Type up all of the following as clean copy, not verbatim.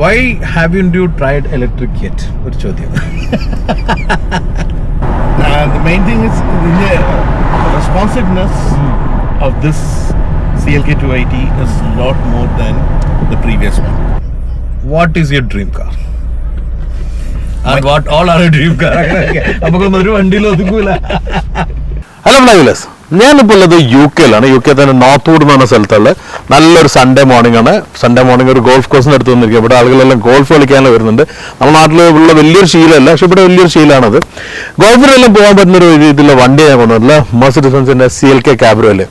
Why haven't you tried electric yet? ഒരു ചോദ്യം. The main thing is the responsiveness of this CLK 280 is a lot more than the previous one. What is your dream car? And what all are your dream car? നമുക്കൊന്നും ഒരു വണ്ടിയിൽ ഒതുക്കൂല. Hello ഫ്ലൈവിലേഴ്സ്, ഞാനിപ്പോൾ ഉള്ളത് UK-ലാണ്. UK തന്നെ north would എന്ന് പറഞ്ഞ സ്ഥലത്തുള്ള നല്ലൊരു സൺഡേ മോർണിംഗ് ആണ്. സൺഡേ മോർണിംഗ് ഒരു ഗോൾഫ് കോഴ്സിന് അടുത്ത് വന്നിരിക്കുക. ഇവിടെ ആളുകളെല്ലാം ഗോൾഫ് കളിക്കാനുള്ള വരുന്നുണ്ട്. നമ്മുടെ നാട്ടിൽ ഉള്ള വലിയൊരു ശീലമല്ല, പക്ഷെ ഇവിടെ വലിയൊരു ശീലമാണത്. ഗോൾഫിനെല്ലാം പോകാൻ പറ്റുന്ന ഒരു രീതിയിലുള്ള വണ്ടി ഞാൻ കൊണ്ടുവന്നില്ല. മെർസിഡീസ് ബെൻസിന്റെ CLK കാബ്രിയോല്.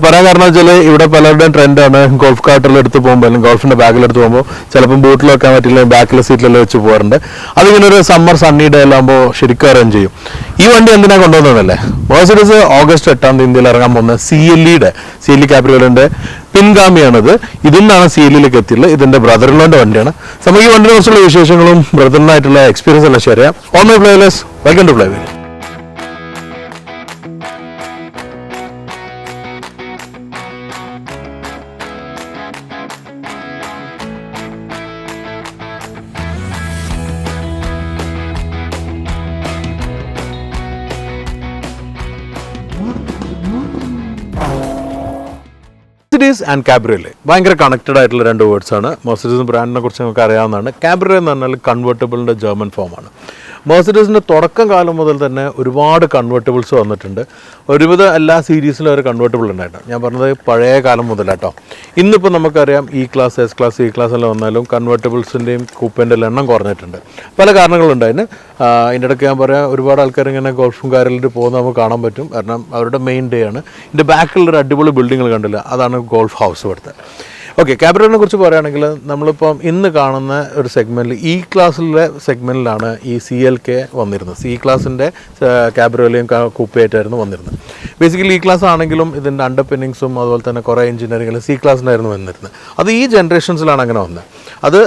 പറയാൻ കാരണം വെച്ചാൽ ഇവിടെ പലരുടെയും ട്രെൻഡാണ് ഗോൾഫ് കാർട്ടിൽ എടുത്ത് പോകുമ്പോൾ അല്ലെങ്കിൽ ഗോൾഫിന്റെ ബാഗിലെടുത്ത് പോകുമ്പോൾ ചിലപ്പം ബൂട്ടിൽ വെക്കാൻ പറ്റില്ല, ബാക്കിലെ സീറ്റിലെല്ലാം വെച്ച് പോകാറുണ്ട്. അതിങ്ങനെ ഒരു സമ്മർ സണ്ണി ഡേ എല്ലാകുമ്പോൾ ശരിക്കും അറേഞ്ച് ചെയ്യും. ഈ വണ്ടി എന്തിനാ കൊണ്ടുവന്നതല്ലേ, മെർസിഡീസ് ഓഗസ്റ്റ് 8 ഇന്ത്യയിൽ ഇറങ്ങാൻ പോകുന്ന CLE കാബ്രിയോലിന്റെ പിൻഗാമിയാണിത്. ഇതിൽ നിന്നാണ് CLEയിലേക്ക് എത്തിയുള്ളത്. ഇതിന്റെ ബ്രദറിലോന്റെ വണ്ടിയാണ്. നമുക്ക് ഈ വണ്ടിയെ കുറിച്ചുള്ള വിശേഷങ്ങളും ബ്രദറിനായിട്ടുള്ള എക്സ്പീരിയൻസ് എല്ലാം ഷെയർ ചെയ്യാം. On my flywheelers, welcome to Flywheel. Mercedes and cabriolet ഭയങ്കര കണക്റ്റഡ് ആയിട്ടുള്ള രണ്ട് വേർഡ്സ് ആണ്. മെർസിഡീസ് ബ്രാൻഡിനെ കുറിച്ച് നമുക്ക് അറിയാവുന്നതാണ്. കാബ്രിയോ എന്ന് പറഞ്ഞാൽ കൺവെർട്ടബിളിൻ്റെ ജർമ്മൻ ഫോമാണ്. മെർസിഡീസിൻ്റെ തുടക്കം കാലം മുതൽ തന്നെ ഒരുപാട് കൺവെർട്ടബിൾസ് വന്നിട്ടുണ്ട്. ഒരുവിധ എല്ലാ സീരീസിലും ഒരു കൺവെർട്ടബിൾ ഉണ്ടായിട്ടുണ്ട്. ഞാൻ പറഞ്ഞത് പഴയ കാലം മുതലാട്ടോ. ഇന്നിപ്പോൾ നമുക്കറിയാം E-ക്ലാസ്, S-ക്ലാസ്, E-ക്ലാസ് എല്ലാം വന്നാലും കൺവെർട്ടബിൾസിൻ്റെയും കൂപ്പേൻ്റെ എണ്ണം കുറഞ്ഞിട്ടുണ്ട്. പല കാരണങ്ങളുണ്ടായിരുന്നു. അതിൻ്റെ ഇടയ്ക്ക് ഞാൻ പറയാം, ഒരുപാട് ആൾക്കാർ ഇങ്ങനെ ഗോൾഫും കാറിലിട്ട് പോകുന്നത് നമുക്ക് കാണാൻ പറ്റും. കാരണം അവരുടെ മെയിൻ ഡേ ആണ്. ഇതിൻ്റെ ബാക്കിലുള്ളൊരു അടിപൊളി ബിൽഡിങ്ങൾ കണ്ടില്ല, അതാണ് ഗോൾഫ് ഹൗസ് ഇവിടുത്തെ. ഓക്കെ, കാബ്രിയോലിനെ കുറിച്ച് പറയുകയാണെങ്കിൽ നമ്മളിപ്പം ഇന്ന് കാണുന്ന ഒരു സെഗ്മെൻറ്റിൽ E-ക്ലാസ്സിലെ സെഗ്മെൻറ്റിലാണ് ഈ CLK വന്നിരുന്നത്. C-ക്ലാസിൻ്റെ കാബ്രിയോലെയും കൂപ്പയായിട്ടായിരുന്നു വന്നിരുന്നത്. ബേസിക്കലി E-ക്ലാസ് ആണെങ്കിലും ഇതിൻ്റെ അണ്ടർപിന്നിങ്സും അതുപോലെ തന്നെ കുറേ എഞ്ചിനീയറിംഗിൽ C-ക്ലാസ്സിനായിരുന്നു വന്നിരുന്നത്. അത് ഈ ജനറേഷൻസിലാണ് അങ്ങനെ വന്നത്. അത്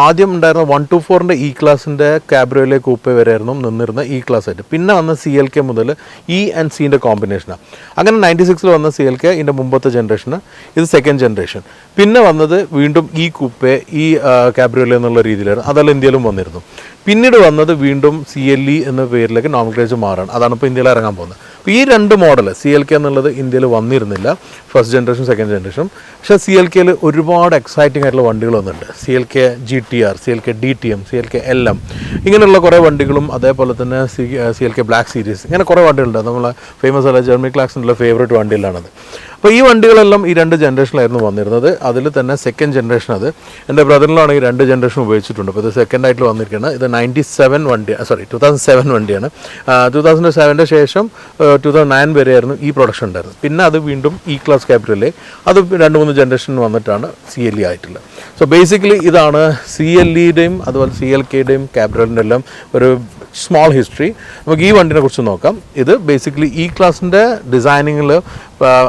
ആദ്യം ഉണ്ടായിരുന്ന 124ൻ്റെ E-ക്ലാസിൻ്റെ കാബ്രിയോലെ കൂപ്പ വരെയായിരുന്നു നിന്നിരുന്ന E-ക്ലാസ് ആയിട്ട്. പിന്നെ വന്ന CLK മുതൽ E ആൻഡ് Cൻ്റെ കോമ്പിനേഷനാണ്. അങ്ങനെ 96 വന്ന CLK ഇതിൻ്റെ മുമ്പത്തെ ജനറേഷന്, ഇത് സെക്കൻഡ് ജനറേഷൻ. പിന്നെ വന്നത് വീണ്ടും ഈ കൂപ്പെ ഈ കാബ്രിയോലെ എന്നുള്ള രീതിയിലായിരുന്നു. അതെല്ലാം ഇന്ത്യയിലും വന്നിരുന്നു. പിന്നീട് വന്നത് വീണ്ടും CLE എന്ന പേരിലേക്ക് നോമൻക്ലേച്ചർ മാറാണ്. അതാണ് ഇപ്പോൾ ഇന്ത്യയിൽ ഇറങ്ങാൻ പോകുന്നത്. അപ്പോൾ ഈ രണ്ട് മോഡൽ CLK എന്നുള്ളത് ഇന്ത്യയിൽ വന്നിരുന്നില്ല, ഫസ്റ്റ് ജനറേഷൻ സെക്കൻഡ് ജനറേഷൻ. പക്ഷേ CLKയിൽ ഒരുപാട് എക്സൈറ്റിംഗ് ആയിട്ടുള്ള വണ്ടികൾ വന്നിട്ടുണ്ട്. CLK GTR, CLK DTM, CLK LM, ഇങ്ങനെയുള്ള കുറേ വണ്ടികളും അതേപോലെ തന്നെ CLK ബ്ലാക്ക് സീരീസ്, ഇങ്ങനെ കുറേ വണ്ടികളുണ്ട്. നമ്മളെ ഫേമസ് ആയ ജെർമി ക്ലാക്സണിലുള്ള ഫേവറേറ്റ് വണ്ടികളാണത്. അപ്പോൾ ഈ വണ്ടികളെല്ലാം ഈ രണ്ട് ജനറേഷനിലായിരുന്നു വന്നിരുന്നത്. അതിൽ തന്നെ സെക്കൻഡ് ജനറേഷൻ, അത് എൻ്റെ ബ്രദറിലാണ് ഈ രണ്ട് ജനറേഷൻ ഉപയോഗിച്ചിട്ടുണ്ട്. അപ്പോൾ ഇത് സെക്കൻഡായിട്ട് വന്നിരിക്കുന്നത്. ഇത് 2007 വണ്ടിയാണ്. 2007 ശേഷം 2009 വരെയായിരുന്നു ഈ പ്രൊഡക്ഷൻ ഉണ്ടായിരുന്നത്. പിന്നെ അത് വീണ്ടും E-ക്ലാസ് കാബ്രിയോലെ, അത് 2-3 ജനറേഷൻ വന്നിട്ടാണ് CLE ആയിട്ടുള്ളത്. സോ ബേസിക്കലി ഇതാണ് CLEയുടെയും അതുപോലെ CLKയുടെയും കാബ്രിയോലിൻ്റെ എല്ലാം ഒരു സ്മോൾ ഹിസ്റ്ററി. നമുക്ക് ഈ വണ്ടിനെ കുറിച്ച് നോക്കാം. ഇത് ബേസിക്കലി E-ക്ലാസിൻ്റെ ഡിസൈനിങ്ങിൽ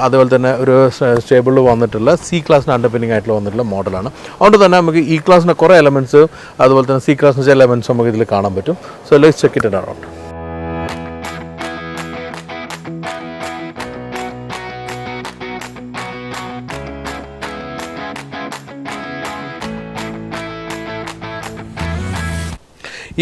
അതുപോലെ തന്നെ ഒരു സ്റ്റേബിളിൽ വന്നിട്ടുള്ള C-ക്ലാസിന് അണ്ടർപിന്നിങ് ആയിട്ടുള്ള വന്നിട്ടുള്ള മോഡലാണ്. അതുകൊണ്ട് തന്നെ നമുക്ക് E-ക്ലാസിൻ്റെ കുറേ എലമെൻറ്റ്സ് അതുപോലെ തന്നെ C-ക്ലാസിൻ്റെ ചില എലമെൻറ്റ്സ് നമുക്ക് ഇതിൽ കാണാൻ പറ്റും. So let's check it around.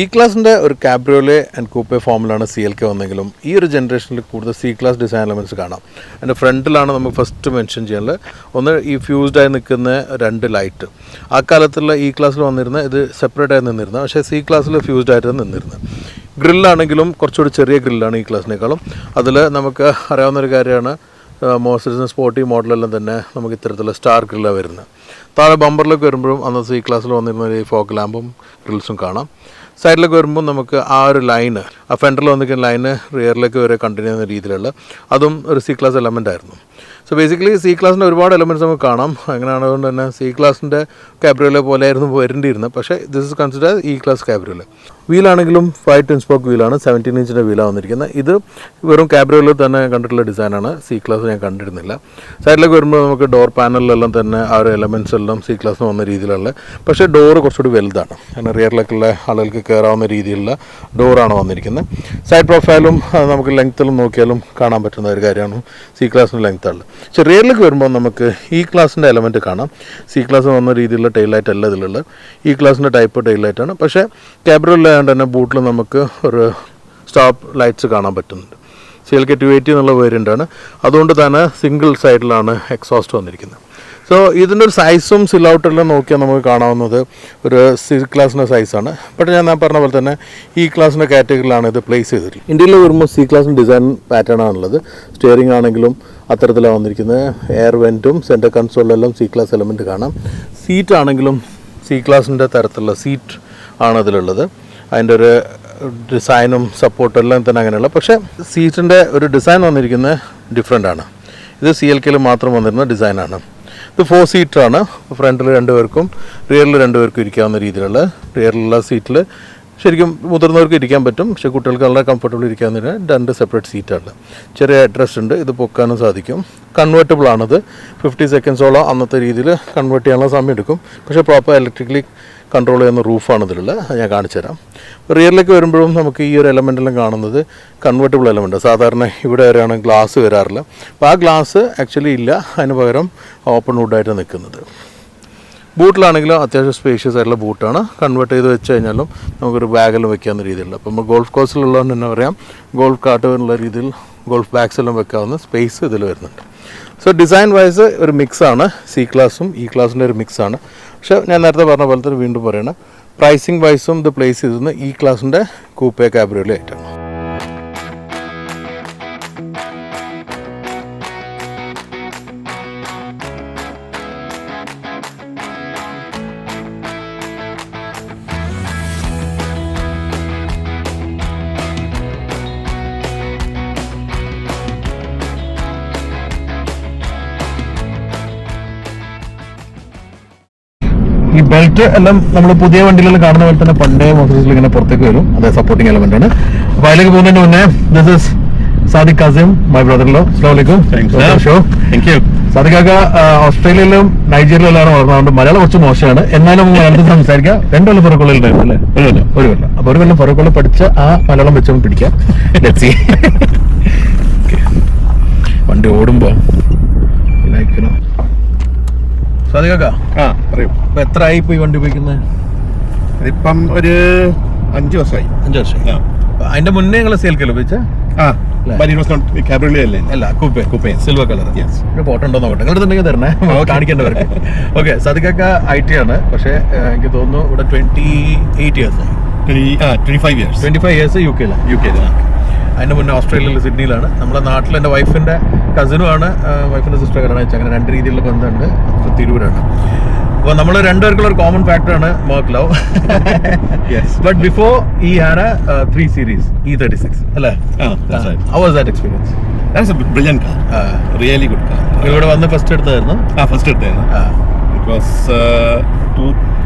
E-ക്ലാസിൻ്റെ ഒരു കാബ്രിയോലെ ആൻഡ് കൂപ്പെ ഫോമിലാണ് CLK വന്നെങ്കിലും ഈ ഒരു ജനറേഷനിൽ കൂടുതൽ C-ക്ലാസ് ഡിസൈൻ എലമെൻറ്റ്സ് കാണാം. അതിൻ്റെ ഫ്രണ്ടിലാണ് നമുക്ക് ഫസ്റ്റ് മെൻഷൻ ചെയ്യാനുള്ളത്. ഒന്ന് ഈ ഫ്യൂസ്ഡായി നിൽക്കുന്ന രണ്ട് ലൈറ്റ്. ആ കാലത്തുള്ള E-ക്ലാസ്സിൽ വന്നിരുന്ന ഇത് സെപ്പറേറ്റ് ആയി നിന്നിരുന്നത്, പക്ഷേ C-ക്ലാസ്സിൽ ഫ്യൂസ്ഡ് ആയിട്ട് നിന്നിരുന്നത്. ഗ്രില്ലാണെങ്കിലും കുറച്ചുകൂടി ചെറിയ ഗ്രില്ലാണ് E-ക്ലാസിനേക്കാളും. അതിൽ നമുക്ക് അറിയാവുന്നൊരു കാര്യമാണ്, മെർസിഡീസിൻ്റെ സ്പോർട്ടി മോഡലെല്ലാം തന്നെ നമുക്ക് ഇത്തരത്തിലുള്ള സ്റ്റാർ ഗ്രില്ലാണ് വരുന്നത്. താഴെ ബമ്പറിലേക്ക് വരുമ്പോഴും അന്നത്തെ C-ക്ലാസ്സിൽ വന്നിരുന്ന ഈ ഫോഗ് ലാമ്പും ഗ്രിൽസും കാണാം. സൈഡിലേക്ക് വരുമ്പോൾ നമുക്ക് ആ ഒരു ലൈന്, ആ ഫെൻഡറിൽ വന്നിരിക്കുന്ന ലൈന് റിയറിലേക്ക് വരെ കണ്ടിന്യൂ ചെയ്യുന്ന രീതിയിലുള്ള അതും ഒരു C-ക്ലാസ് എലമെൻ്റ് ആയിരുന്നു. സോ ബേസിക്കലി C-ക്ലാസിൻ്റെ ഒരുപാട് എലമെൻറ്റ്സ് നമുക്ക് കാണാം. അങ്ങനെയാണ്. അതുകൊണ്ട് തന്നെ C-ക്ലാസിൻ്റെ കാബ്രിയോലെ പോലെ ആയിരുന്നു വരേണ്ടിയിരുന്നത്. പക്ഷേ this is consider E class cabriolet. വീലാണെങ്കിലും 5 twin spoke വീലാണ്, 17 ഇഞ്ചിൻ്റെ വീലാണ് വന്നിരിക്കുന്നത്. ഇത് വെറും കാബ്രിയോലെ തന്നെ കണ്ടിട്ടുള്ള ഡിസൈനാണ്. C-ക്ലാസ് ഞാൻ കണ്ടിരുന്നില്ല. സൈഡിലേക്ക് വരുമ്പോൾ നമുക്ക് ഡോർ പാനലിലെല്ലാം തന്നെ ആ ഒരു എലമെൻറ്റ്സ് എല്ലാം C-ക്ലാസ്സിന് വന്ന രീതിയിലുള്ള, പക്ഷേ ഡോറ് കുറച്ചുകൂടി വലുതാണ്. കാരണം റിയറിലേക്കുള്ള ആളുകൾക്ക് കയറാവുന്ന രീതിയിലുള്ള ഡോറാണ് വന്നിരിക്കുന്നത്. സൈഡ് പ്രൊഫൈലും നമുക്ക് ലെങ്ത്തിലും നോക്കിയാലും കാണാൻ പറ്റുന്ന ഒരു കാര്യമാണ് C-ക്ലാസിൻ്റെ ലെങ്ത്തുള്ളത്. പക്ഷേ റിയറിലേക്ക് വരുമ്പോൾ നമുക്ക് ഈ ക്ലാസിൻ്റെ എലമെൻറ്റ് കാണാം. സി ക്ലാസ് വന്ന രീതിയിലുള്ള ടെയിൽ ലൈറ്റ് അല്ല ഇതിലുള്ളത്. ഈ ക്ലാസിൻ്റെ ടൈപ്പ് ടെയിൽ ലൈറ്റാണ്. പക്ഷേ ക്യാബ്രിയോലായതുകൊണ്ട് തന്നെ ബൂട്ടിൽ നമുക്ക് ഒരു സ്റ്റോപ്പ് ലൈറ്റ്സ് കാണാൻ പറ്റുന്നുണ്ട്. CLK 280 എന്നുള്ള വേരിയൻ്റാണ്. അതുകൊണ്ട് തന്നെ സിംഗിൾ സൈഡിലാണ് എക്സോസ്റ്റ് വന്നിരിക്കുന്നത്. സോ ഇതിൻ്റെ ഒരു സൈസും സിലൗട്ടെല്ലാം നോക്കിയാൽ നമുക്ക് കാണാവുന്നത് ഒരു സി ക്ലാസിൻ്റെ സൈസാണ്. പക്ഷേ ഞാൻ പറഞ്ഞ പോലെ തന്നെ ഈ ക്ലാസിൻ്റെ കാറ്റഗറിയിലാണ് ഇത് പ്ലേസ് ചെയ്തിട്ടുള്ളത്. ഇന്ത്യയിൽ വരുമ്പോൾ സി ക്ലാസിൻ്റെ ഡിസൈൻ പാറ്റേൺ ആണുള്ളത്. സ്റ്റിയറിംഗ് ആണെങ്കിലും അത്തരത്തിലാണ് വന്നിരിക്കുന്നത്. എയർ വെൻറ്റും സെൻറ്റർ കൺസോളിലെല്ലാം സി ക്ലാസ് എലമെൻറ്റ് കാണാം. സീറ്റ് ആണെങ്കിലും സി ക്ലാസിൻ്റെ തരത്തിലുള്ള സീറ്റ് ആണ് അതിലുള്ളത്. അതിൻ്റെ ഒരു ഡിസൈനും സപ്പോർട്ടും എല്ലാം തന്നെ അങ്ങനെയുള്ള. പക്ഷേ സീറ്റിൻ്റെ ഒരു ഡിസൈൻ വന്നിരിക്കുന്നത് ഡിഫറെൻ്റ് ആണ്. ഇത് CLKയിൽ മാത്രം വന്നിരുന്ന ഡിസൈനാണ്. ഇത് 4 സീറ്ററാണ്. ഫ്രണ്ടിൽ 2 പേർക്കും റിയറിൽ 2 പേർക്കും ഇരിക്കാവുന്ന രീതിയിലുള്ള. റിയറിലുള്ള സീറ്റിൽ ശരിക്കും മുതിർന്നവർക്ക് ഇരിക്കാൻ പറ്റും. പക്ഷേ കുട്ടികൾക്ക് വളരെ കംഫർട്ടബിൾ ഇരിക്കാവുന്ന 2 സെപ്പറേറ്റ് സീറ്റാണ്. ചെറിയ അഡ്രസ് ഉണ്ട്. ഇത് പൊക്കാനും സാധിക്കും. കൺവേർട്ടബിൾ ആണത്. 50 സെക്കൻഡ്സോളം അന്നത്തെ രീതിയിൽ കൺവേർട്ട് ചെയ്യാനുള്ള സമയം എടുക്കും. പക്ഷേ പ്രോപ്പർ ഇലക്ട്രിക്കലി കൺട്രോൾ ചെയ്യുന്ന റൂഫാണ് ഇതിലുള്ളത്. ഞാൻ കാണിച്ചു തരാം. റിയറിലേക്ക് വരുമ്പോഴും നമുക്ക് ഈ ഒരു എലമെൻറ്റെല്ലാം കാണുന്നത് കൺവേർട്ടബിൾ എലമെൻറ്റ്. സാധാരണ ഇവിടെ വരെയാണ് ഗ്ലാസ് വരാറില്ല. അപ്പോൾ ആ ഗ്ലാസ് ആക്ച്വലി ഇല്ല. അതിന് പകരം ഓപ്പൺ വുഡായിട്ട് നിൽക്കുന്നത്. ബൂട്ടിലാണെങ്കിലും അത്യാവശ്യം സ്പേഷ്യസ് ആയിട്ടുള്ള ബൂട്ടാണ്. കൺവേർട്ട് ചെയ്ത് വെച്ച് കഴിഞ്ഞാലും നമുക്കൊരു ബാഗെല്ലാം വെക്കാവുന്ന രീതിയിലുള്ള. അപ്പോൾ നമ്മൾ ഗോൾഫ് കോഴ്സിലുള്ളതുകൊണ്ട് തന്നെ പറയാം, ഗോൾഫ് കാർട്ട് എന്നുള്ള രീതിയിൽ ഗോൾഫ് ബാഗ്സെല്ലാം വെക്കാവുന്ന സ്പേസ് ഇതിൽ വരുന്നുണ്ട്. സോ ഡിസൈൻ വൈസ് ഒരു മിക്സാണ്. സി ക്ലാസും ഈ ക്ലാസിൻ്റെ ഒരു മിക്സാണ്. പക്ഷേ ഞാൻ നേരത്തെ പറഞ്ഞ പോലെ തന്നെ വീണ്ടും പറയണം, പ്രൈസിങ് വൈസും ഇത് പ്ലേസ് ചെയ്തിരുന്ന ഈ ക്ലാസിൻ്റെ കൂപ്പേ കാബ്രിയോലെ ആയിട്ടാണ്. ഈ ബെൽറ്റ് എല്ലാം നമ്മൾ പുതിയ വണ്ടികളിൽ കാണുന്ന പോലെ തന്നെ പണ്ടേ മോട്ടോർസൈക്കിൾ ഇങ്ങനെ പുറത്തേക്ക് വരും. അത് സപ്പോർട്ടിംഗ് എലമെന്റ് ആണ്. അപ്പൊ അതിലേക്ക് പോകുന്നതിന് മുന്നേ this is Sadiq Kasim, my brother in law. അസ്സലാമു അലൈക്കും. സാദിഖ് കാക്ക ഓസ്ട്രേലിയയിലും നൈജീരിയയിലാണ് വളർന്നതുകൊണ്ട് മലയാളം കുറച്ച് മോശമാണ്. എന്നാലും മലയാളത്തിൽ സംസാരിക്കാം. 2 കൊല്ലം പുറക്കൊള്ളിലുണ്ടായിരുന്നു അല്ലേ? ഒരു കൊല്ലം. അപ്പൊ 1 കൊല്ലം പുറക്കൊള്ളിൽ പഠിച്ച ആ മലയാളം വെച്ച് പിടിക്കാം. വണ്ടി ഓടുമ്പോ സാദിഖ് കാക്ക പറയൂ. അപ്പൊ എത്ര ആയി ഇപ്പൊ ഈ വണ്ടി ഉപയോഗിക്കുന്നത്? ഇതിപ്പം ഒരു 5 വർഷമായി. 5 വർഷം. അതിന്റെ മുന്നേ നിങ്ങൾ CLK ഉപയോഗിച്ച? അല്ല, കൂപ്പേ സിൽവർ കളർ. ഫോട്ടോ ഉണ്ടോ നോക്കട്ടെ. നിങ്ങൾ തന്നെ തരണേ, കാണിക്കേണ്ടവർക്ക്. ഓക്കെ, സാദിഖ് കാക്ക IT ആണ്. പക്ഷേ എനിക്ക് തോന്നുന്നു ഇവിടെ 28 ഇയേഴ്സ് ആയി. 25 ഇയേഴ്സ് UK യിലാണ്. അതിൻ്റെ മുന്നേ ഓസ്ട്രേലിയയിൽ സിഡ്നിയിലാണ്. നമ്മുടെ നാട്ടിൽ എൻ്റെ വൈഫിൻ്റെ കസിനുമാണ്. വൈഫിൻ്റെ സിസ്റ്റർ കല്യാണം വെച്ചാൽ അങ്ങനെ 2 രീതിയിലുള്ള ബന്ധമുണ്ട്. തിരൂരാണ്. അപ്പോൾ നമ്മൾ 2 പേർക്കുള്ള ഒരു കോമൺ ഫാക്ടറാണ് മോക്ക് ലവ്. ബട്ട് ബിഫോർ ഈ ഹാഡ് 3 Series E36 അല്ലേ? How was that experience? That's a brilliant car. Really good car. ഇവിടെ വന്ന് ഫസ്റ്റ് എടുത്തായിരുന്നു? ഫസ്റ്റ് എടുത്തായിരുന്നു. It was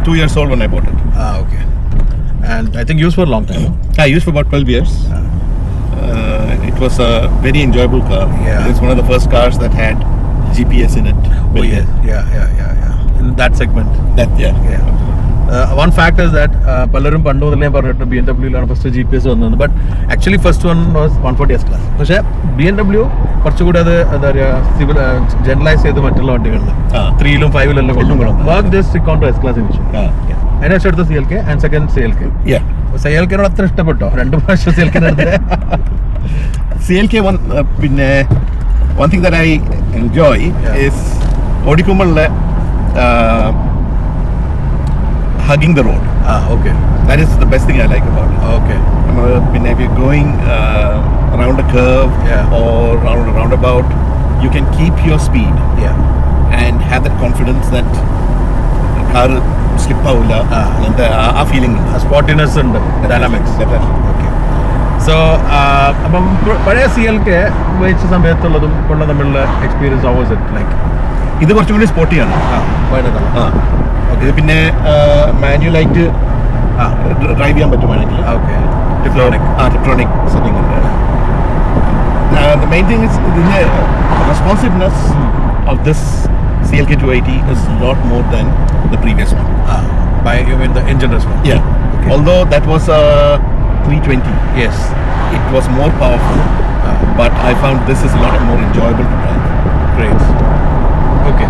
2 years old when I bought it. Okay. And I think used for a long time. I used for about 12 years. It was a very enjoyable car. Yeah. It's one of the first cars that had GPS in it. Oh yes. Yeah. In that segment. Yeah. One fact is that പലരും പണ്ട് മുതലേ പറഞ്ഞിട്ട് BMW-ലാണ് first GPS വന്നത്. But actually first one was 140S class. പക്ഷേ BMW കുറച്ചുകൂടി അത് എന്താ പറയുക സിവിൽ ജനറലൈസ് ചെയ്ത് മറ്റുള്ള വണ്ടികളിൽ 3-ലും 5-ലും കൊണ്ടുപോകണം. ജസ്റ്റ് കോൺട്രോ S ക്ലാസ് ഇനിഷ്യൽ. അതിനുശേഷം എടുത്ത CLK ആൻഡ് സെക്കൻഡ് CLK. CLK-നോട് അത്ര ഇഷ്ടപ്പെട്ടോ? 2 പ്രാവശ്യം CLK പിന്നെ one thing that I enjoy is ഓടിക്കുമ്പോഴുള്ള hugging the road. Okay. That is the best thing I like about it. Okay. If you're going around a curve or around a roundabout, you can keep your speed and have that confidence that the car slip ആവില്ല. ആ feeling sportiness ഉണ്ട്. Dynamics. Okay. So അപ്പം പഴയ CLK ഉപയോഗിച്ച സമയത്തുള്ളതും ഉള്ള തമ്മിലുള്ള experience how was it like? ഇത് കുറച്ചും കൂടി സ്പോർട്ടിയാണ്. ഇത് പിന്നെ മാനുവലായിട്ട് ഡ്രൈവ് ചെയ്യാൻ പറ്റും വേണമെങ്കിൽ. ടെക്ട്രോണിക് സെറ്റിംഗ് ഉണ്ട്. The main thing is the responsiveness of this CLK 280 is a lot more than the previous one. By you mean the engine response? Yeah. Okay. Although that was a 320. Yes. It was more powerful, but I found this is a lot more enjoyable to drive. Great. Okay,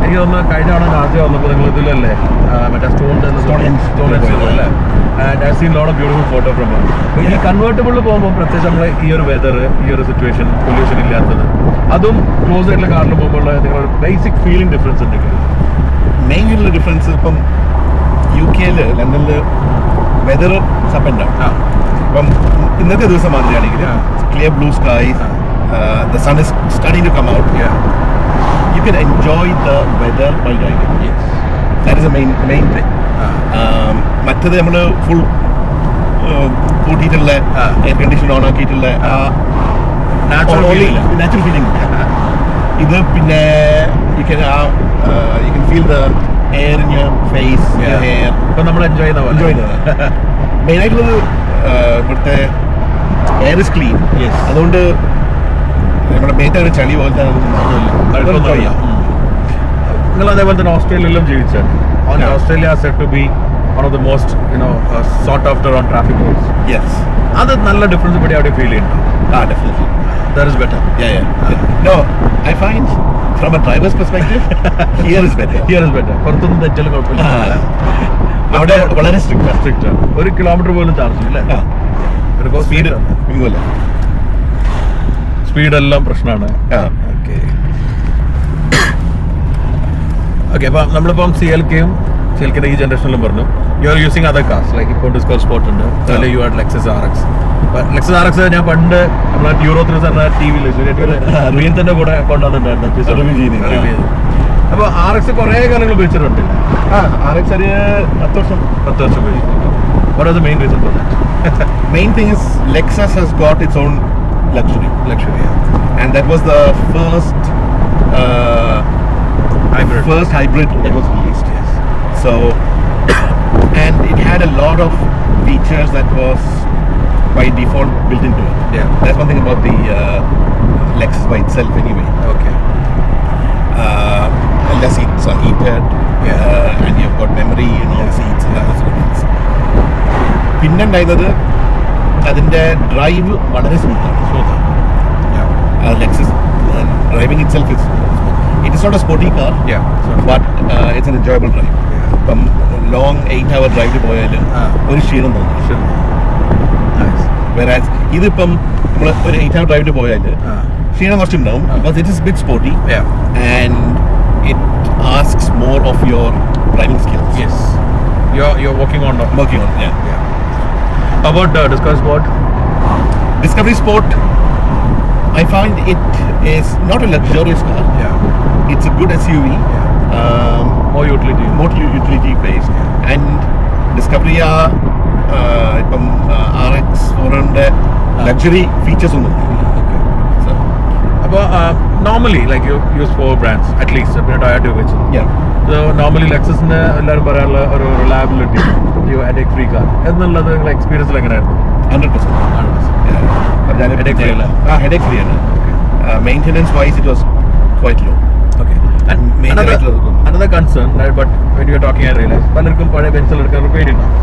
എനിക്ക് തോന്നുന്നു കഴിഞ്ഞ തവണ ആദ്യം വന്നപ്പോൾ നിങ്ങൾ ഇതിലല്ലേ മറ്റേ stone അല്ലേ, I seen lot of beautiful photo from ഈ കൺവേർട്ടബിളിൽ പോകുമ്പോൾ പ്രത്യേകിച്ച് നമ്മൾ ഈ ഒരു വെതർ, ഈ ഒരു സിറ്റുവേഷൻ, പൊല്യൂഷൻ ഇല്ലാത്തത്, അതും ക്ലോസ് ആയിട്ടുള്ള കാറിൽ പോകുമ്പോൾ നിങ്ങളൊരു ബേസിക് ഫീലിംഗ് ഡിഫറൻസ് ഉണ്ടെങ്കിൽ മെയിൻ ആയിട്ടുള്ള ഡിഫറൻസ് ഇപ്പം UK ലണ്ടനിൽ വെതർ അപ്പ് ആൻഡ് ഡൗൺ. ഇപ്പം ഇന്നത്തെ ദിവസം മാതിരിയാണെങ്കിൽ clear blue skies, the sun is starting to come out, you can enjoy the weather by driving. That is a main thing. മറ്റത് നമ്മൾ ഫുൾ കൂട്ടിയിട്ടുള്ള എയർ കണ്ടീഷൻ ഓൺ ആക്കിയിട്ടുള്ള natural feeling. ഇത് പിന്നെ you can feel the air in your face, hair. ഇപ്പം നമ്മൾ enjoy ചെയ്യുന്നത് മെയിനായിട്ടുള്ളത് ഇവിടുത്തെ എയർ ഇസ് ക്ലീൻ. അതുകൊണ്ട് നമ്മുടെ മേത്തൊരു ചളി പോലത്തെ നിങ്ങൾ അതേപോലെ തന്നെ ഓസ്ട്രേലിയയിലും ജീവിച്ചാണ്. Australia said to be one of the most sought after on traffic roads. അത് നല്ല ഡിഫറൻസ് ഇവിടെ അവിടെ ഫീൽ ചെയ്യുന്നുണ്ട്. Definitely. That is better. No, I find from a driver's perspective, here is better. പുറത്തൊന്നും തെറ്റലും കുഴപ്പമില്ല. അവിടെ വളരെ സ്ട്രിക്റ്റ് ആണ്. 1 കിലോമീറ്റർ പോലും ചാർജ് ഇല്ല. സ്പീഡ് എല്ലാം പ്രശ്നമാണ്. ഓക്കെ, അപ്പം നമ്മളിപ്പം CLKയും CLKയുടെ ഈ ജനറേഷനിലും പറഞ്ഞു you are using other cars like ഇപ്പോൾ ഡിസ്കവർ സ്പോർട്ട് ഉണ്ട്, അല്ലെങ്കിൽ you are Lexus RX. Lexus RX ഞാൻ പണ്ട് നമ്മളെ യൂറോ 3 സാറിന് ടി വിയിൽ റീൻസിന്റെ കൂടെ കൊണ്ടുവന്നിട്ടുണ്ടായിരുന്നു. അപ്പോൾ RX കുറേ കാലങ്ങൾ ഉപയോഗിച്ചിട്ടുണ്ട്. RX ഒരു 10 വർഷം ഉപയോഗിച്ചു. What are the main reasons for that? Main thing is Lexus has got its own luxury, and that was the first hybrid that was released. So, and it had a lot of features that was by default built into it. That's one thing about the Lexus by itself anyway. Okay. The seats are heated, and you've got memory in all the seats and other sort of things. പിന്നെ ഉണ്ടായിരുന്നത് അതിൻ്റെ drive വളരെ സ്മൂത്താണ്. Lexus driving itself is it is not a sporty car, but it's an enjoyable drive. ഇപ്പം long 8-hour ഡ്രൈവിൽ പോയാൽ ഒരു ക്ഷീണം തോന്നും. വെറാസ് ഇതിപ്പം നമ്മൾ ഒരു 8-hour ഡ്രൈവിൽ പോയാൽ ക്ഷീണം കുറച്ചുണ്ടാവും, because it is a bit sporty and it asks more of your driving skills. You're working on about Discovery Sport, I find it is not a luxurious car. It's a good SUV. More utility based. And Discovery ഇപ്പം RX 400 luxury features ഒന്നും. അപ്പോൾ normally like you use 4 brands at least പിന്നെ Toyota ഉപയോഗിച്ചു. Normally ലെക്സസിന് എല്ലാവരും പറയാനുള്ള ഒരു reliability, headache free car എന്നുള്ളത് നിങ്ങളുടെ എക്സ്പീരിയൻസിൽ എങ്ങനെയായിരുന്നു? 100%. Headache free ആണ്. Maintenance wise it was quite low. And another concern, right, but when you are talking I realize പലർക്കും പഴയ ബെൻസിൽ എടുക്കാൻ പേടിയുണ്ടാവും.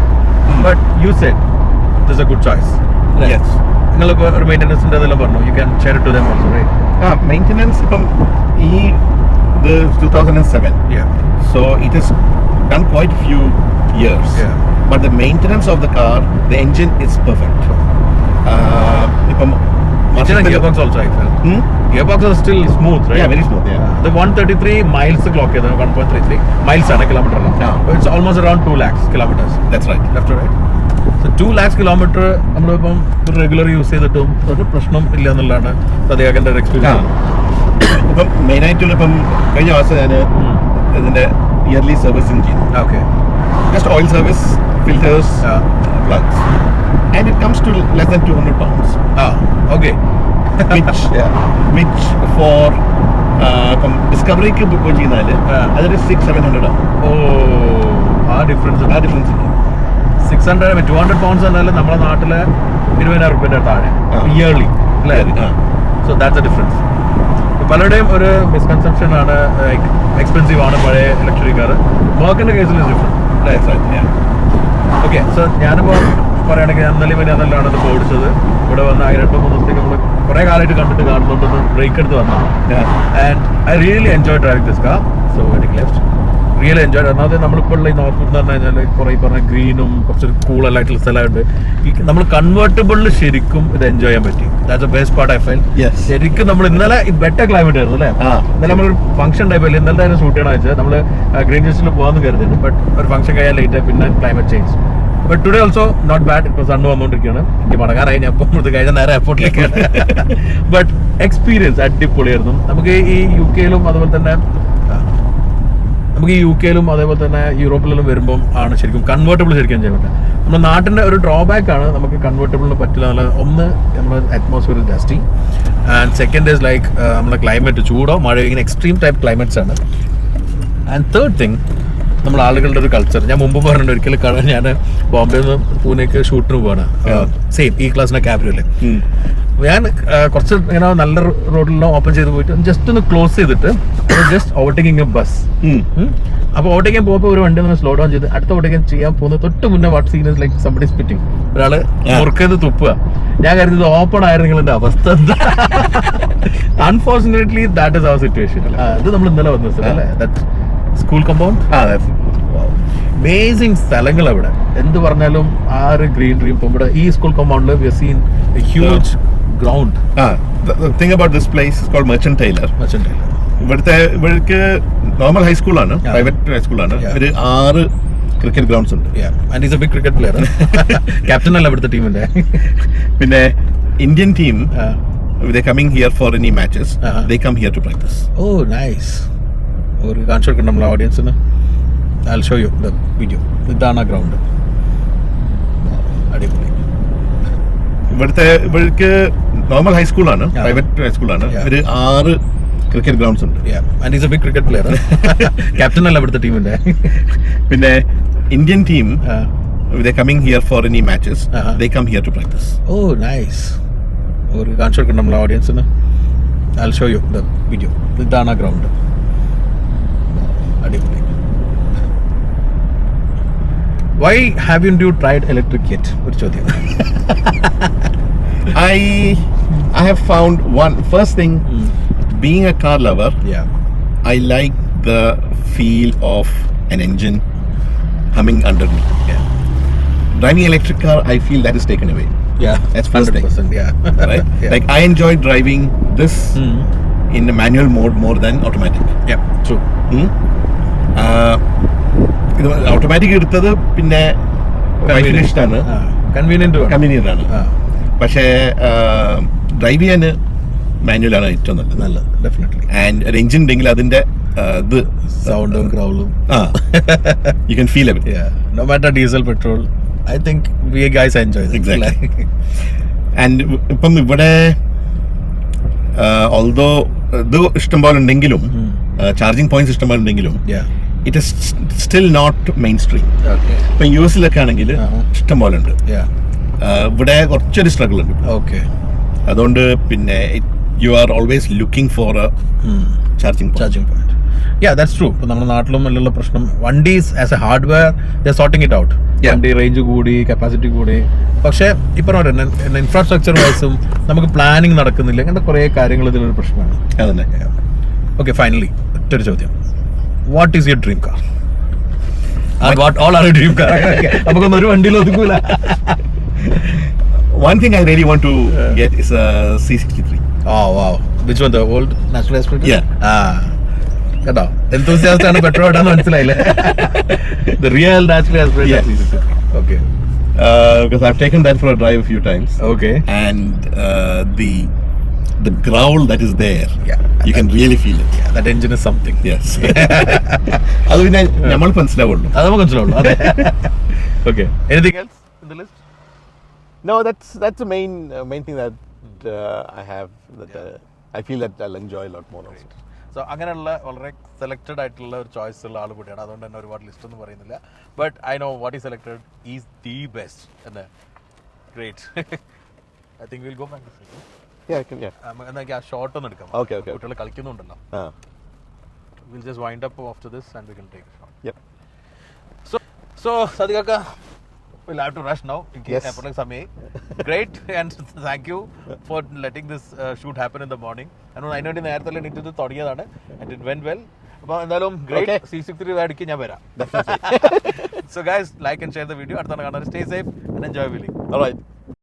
But you said this is a good choice. Yes. നിങ്ങളിപ്പോൾ ഒരു മെയിൻ്റെനൻസിൻ്റെ അതെല്ലാം പറഞ്ഞു, you can share it to them also, right? Maintenance ഇപ്പം ഈ 2007. So it has done quite a few years. But the maintenance of the car, the engine is perfect. ഇപ്പം gearbox also I felt. Gearbox is still smooth, right? Very smooth. The 133 miles clock is 1.33 miles ആണ് kilometer അല്ല. It's almost around 2 lakhs kilometers. That's right. Left to right. So 2 lakhs kilometer നമ്മളിപ്പം regular use ചെയ്തിട്ടും ഒരു പ്രശ്നം ഇല്ല എന്നുള്ളതാണ് സദ്യാകൻ്റെ ഒരു experience. ഇപ്പം മെയിനായിട്ടുള്ള ഇപ്പം കഴിഞ്ഞ മാസം ഞാൻ ഇതിൻ്റെ ഇയർലി സർവീസിങ് ചെയ്തു. Just oil service, filters, plugs. And it comes to less than 200 pounds. Which for ഡിസ്കവറിക്ക് book ചെയ്യുന്നാൽ അതൊരു 600-700 ആവും. ആ ഡിഫറൻസ് 600 200 pounds എന്നാലും നമ്മുടെ നാട്ടിലെ 20,000 രൂപയുടെ താഴെ ഇയർലി അല്ലേ? So that's A difference. പലരുടെയും ഒരു മിസ്കൺസെപ്ഷൻ ആണ് എക്സ്പെൻസീവ് ആണ് പഴയ ലക്ഷറി കാർ. മെർക്കിൻ്റെ കേസിൽ ഡിഫറൻറ്റ്. ഓക്കെ, സോ ഞാനിപ്പോൾ പറയുകയാണെങ്കിൽ ഞാൻ നല്ലതാണ് ഇത് ഓടിച്ചത്. ഇവിടെ വന്ന് 2-3 ദിവസത്തേക്ക് നമ്മൾ കുറേ കാലമായിട്ട് കണ്ടിട്ട് കാണുന്നുണ്ടെന്ന് ബ്രേക്ക് എടുത്ത് വന്നതാണ്. And I really enjoy driving this car. So very left really enjoy. ഒന്നാമത് നമ്മളിപ്പോൾ ഉള്ള ഈ നോർത്ത് എന്ന് പറഞ്ഞു കഴിഞ്ഞാൽ കുറേ പറഞ്ഞ ഗ്രീനും കുറച്ചൊരു കൂളായിട്ടുള്ള സ്ഥലമുണ്ട്. ഈ നമ്മൾ കൺവേർട്ടബിളിൽ ശരിക്കും ഇത് എൻജോയ് ചെയ്യാൻ പറ്റി. That's A best part I file. ശരിക്കും നമ്മൾ ഇന്നലെ ബെറ്റർ ക്ലൈമറ്റ് ആയിരുന്നു അല്ലേ? ഇന്നലെ നമ്മളൊരു ഫംഗ്ഷൻ ടൈപ്പ് ഇന്നലെ തന്നെ ഷൂട്ട് ചെയ്യണം വെച്ചാൽ നമ്മൾ ഗ്രീൻ ഹിൽസിൽ പോകാമെന്ന് കരുതിയിരുന്നു. ബട്ട് ഒരു ഫംഗ്ഷൻ കഴിയാൻ ലേറ്റ് ആയി, പിന്നെ climate change. But today also not bad. ഇപ്പോൾ സണ്ണ് വന്നുകൊണ്ടിരിക്കുകയാണ്. എനിക്ക് മടങ്ങാറായി. ഞാൻ അപ്പോൾ ഇത് കഴിഞ്ഞ നേരെ എയർപോർട്ടിലേക്കാണ്. ബട്ട് എക്സ്പീരിയൻസ് അടിപൊളിയായിരുന്നു. നമുക്ക് ഈ UK-യിലും അതുപോലെ തന്നെ അതേപോലെ തന്നെ യൂറോപ്പിലെല്ലാം വരുമ്പം ആണ് ശരിക്കും കൺവേർട്ടബിൾ ശരിക്കും ചെയ്യാൻ പറ്റുക. നമ്മുടെ നാട്ടിൻ്റെ ഒരു ഡ്രോബാക്ക് ആണ് നമുക്ക് കൺവേർട്ടബിളിന് പറ്റില്ല എന്നുള്ള. ഒന്ന് നമ്മുടെ atmosphere dusty, and second is like നമ്മുടെ ക്ലൈമറ്റ് ചൂടോ മഴ ഇങ്ങനെ എക്സ്ട്രീം ടൈപ്പ് ക്ലൈമറ്റ്സ് ആണ്. ആൻഡ് തേർഡ് തിങ് നമ്മൾ ആളുകളുടെ ഒരു കൾച്ചർ. ഞാൻ മുമ്പ് പറഞ്ഞിട്ടുണ്ട് ഒരിക്കലും ഞാൻ ബോംബെയിൽ നിന്ന് പൂനെക്ക് ഷൂട്ടിന് പോവാണ്. സെയിം ഈ ക്ലാസ്സിൻ്റെ ക്യാബിനല്ലേ. ഞാൻ കുറച്ച് ഇങ്ങനെ നല്ല റോഡിലെല്ലാം ഓപ്പൺ ചെയ്ത് പോയിട്ട് ജസ്റ്റ് ഒന്ന് ക്ലോസ് ചെയ്തിട്ട് ജസ്റ്റ് ഓവർടേക്കിംഗ് എ ബസ്. അപ്പോൾ ഓവർടേക്കാൻ പോകുമ്പോൾ ഒരു വണ്ടി ഒന്ന് സ്ലോ ഡൗൺ ചെയ്ത് അടുത്ത ഓവർടേക്കാൻ ചെയ്യാൻ പോകുന്നത് തൊട്ട് മുന്നേ what scene is like somebody spitting. ഒരാള് മുറുക്കത് തുപ്പുക. ഞാൻ കരുതുന്നത് ഓപ്പൺ ആയിരുന്നെങ്കിൽ എന്റെ അവസ്ഥ എന്താ. Unfortunately that is our situation. ഇത് നമ്മൾ ഇന്നലെ വന്ന സ്ഥലം അല്ലേ, സ്കൂൾ കമ്പൗണ്ട്. അമേസിങ് സ്ഥലങ്ങൾ അവിടെ. എന്ത് പറഞ്ഞാലും ആ ഒരു ഗ്രീനറിയും ഇപ്പം ഇവിടെ ഈ സ്കൂൾ കമ്പൗണ്ടിൽ we have seen a huge ground. The thing about this place is called Merchant Taylor. ഇവർക്ക് നോർമൽ ഹൈസ്കൂളാണ്, പ്രൈവറ്റ് ഹൈസ്കൂളാണ്. ഒരു 6 ക്രിക്കറ്റ് ഗ്രൗണ്ട്സ് ഉണ്ട്. And is a big cricket player. Captain അല്ല ഇവിടുത്തെ ടീമിന്റെ. പിന്നെ Indian team they coming here for any matches. They come here to practice. Oh nice. ഒരു കാണിച്ചു കൊടുക്കണം നമ്മളെ ഓഡിയൻസിന്. I'll show you the video. ഇതാണ് ആ ഗ്രൗണ്ട്. അടിപൊളി. ഇവർക്ക് നോർമൽ ഹൈസ്കൂളാണ്, പ്രൈവറ്റ് ഹൈസ്കൂളാണ്. ഒരു 6 ക്രിക്കറ്റ് ഗ്രൗണ്ട്സ് ഉണ്ട്. And is a big cricket player. Captain അല്ല ഇവിടുത്തെ ടീമിന്റെ. പിന്നെ Indian team they coming here for any matches. They come here to practice. Oh nice. ഒരു കാണിച്ചു കൊടുക്കണം നമ്മളെ ഓഡിയൻസിന്. I'll show you the video. ഇതാണ് ആ ഗ്രൗണ്ട്. അടിപൊളി. Why haven't you tried electric yet? ഒരു ചോദ്യം. I have found one first thing. Being a car lover, I like the feel of an engine humming under me. Driving electric car, I feel that is taken away. That's first thing. Right? Like I enjoy driving this in a manual mode more than automatic. True. ഇത് automatic എടുത്തത് പിന്നെ വൈഫിന് ഇഷ്ടമാണ്, convenient ആണ്. പക്ഷേ drive ചെയ്യാൻ മാനുവലാണ് ഏറ്റവും നല്ലത്. ഡെഫിനറ്റ്ലി. ആൻഡ് ഒരു എഞ്ചിൻ ഉണ്ടെങ്കിൽ അതിന്റെ ഇത് സൗണ്ടും ഗ്രൗളും you can feel it. No matter diesel petrol, I think we guys enjoy. Exactly. And ഇപ്പം ഇവിടെ ഓൾദോ ഇത് ഇഷ്ടം പോലെ ഉണ്ടെങ്കിലും ചാർജിങ് പോയിന്റ്സ് ഇഷ്ടം പോലെ ഉണ്ടെങ്കിലും it is still not mainstream. ഇപ്പം US ആണെങ്കിൽ ഇഷ്ടം പോലെ ഉണ്ട്. ഇവിടെ കുറച്ചൊരു സ്ട്രഗിൾ ഉണ്ട്. അതുകൊണ്ട് പിന്നെ you are always looking for a charging point. That's true. ഇപ്പം നമ്മുടെ നാട്ടിലും വലിയുള്ള പ്രശ്നം വണ്ടീസ് as a hardware they sorting it out. വണ്ടി റേഞ്ച് കൂടി, കപ്പാസിറ്റി കൂടി. പക്ഷേ ഇപ്പം ഇൻഫ്രാസ്ട്രക്ചർ വൈസും നമുക്ക് പ്ലാനിങ് നടക്കുന്നില്ല. അങ്ങനത്തെ കുറേ കാര്യങ്ങൾ ഇതിലൊരു പ്രശ്നമാണ്. അതന്നെ. ഓക്കെ, ഫൈനലി ഒറ്റൊരു ചോദ്യം. What is your dream car? And what all are your dream car? നമുക്കൊന്നും ഒരു വണ്ടിയിൽ ഒതുക്കൂല. One thing I really want to get is a C63. Oh wow. Which one? The old natural aspirator? Yeah. കേട്ടോ, enthusiast ആണ് petrol ഇടാന്ന് മനസ്സിലായില്ലേ? The real natural aspirator. Yeah. Okay. Because I've taken that for a drive a few times. Okay. And the growl that is there, you can really feel it. That engine is something. Yes. അത് പിന്നെ നമ്മൾ മനസ്സിലാവുള്ളൂ. അത് നമുക്ക് മനസ്സിലാവുള്ളൂ. അതെ. Okay. Anything else in the list? No, that's the main thing that I have, that I feel that I'll enjoy a lot more also. So അങ്ങനെയുള്ള വളരെ സെലക്റ്റഡ് ആയിട്ടുള്ള ഒരു ചോയ്സ് ഉള്ള ആൾ കൂടിയാണ്. അതുകൊണ്ട് തന്നെ ഒരുപാട് ലിസ്റ്റ് ഒന്നും പറയുന്നില്ല. But I know what is selected is the best എന്ന്. Great. I think will go back. Yeah. ആ ഷോട്ട് ഒന്ന് എടുക്കാം. Okay. കുട്ടികൾ കളിക്കുന്നുണ്ടല്ലോ. We'll just wind up after this and we can take a shot. Yep. So Sadiq Akka, we'll have to rush now. Yes. Great, and thank you for letting this shoot happen in the morning. അതിനുവേണ്ടി നേരത്തെ എണീറ്റത് തുടങ്ങിയതാണ് and it went well. അപ്പോൾ എന്തായാലും great C63 അടിക്ക് ഞാൻ വരാം. So guys, like and share the video. അടുത്താണ് കാണാൻ. Stay safe and enjoy wheeling. All right.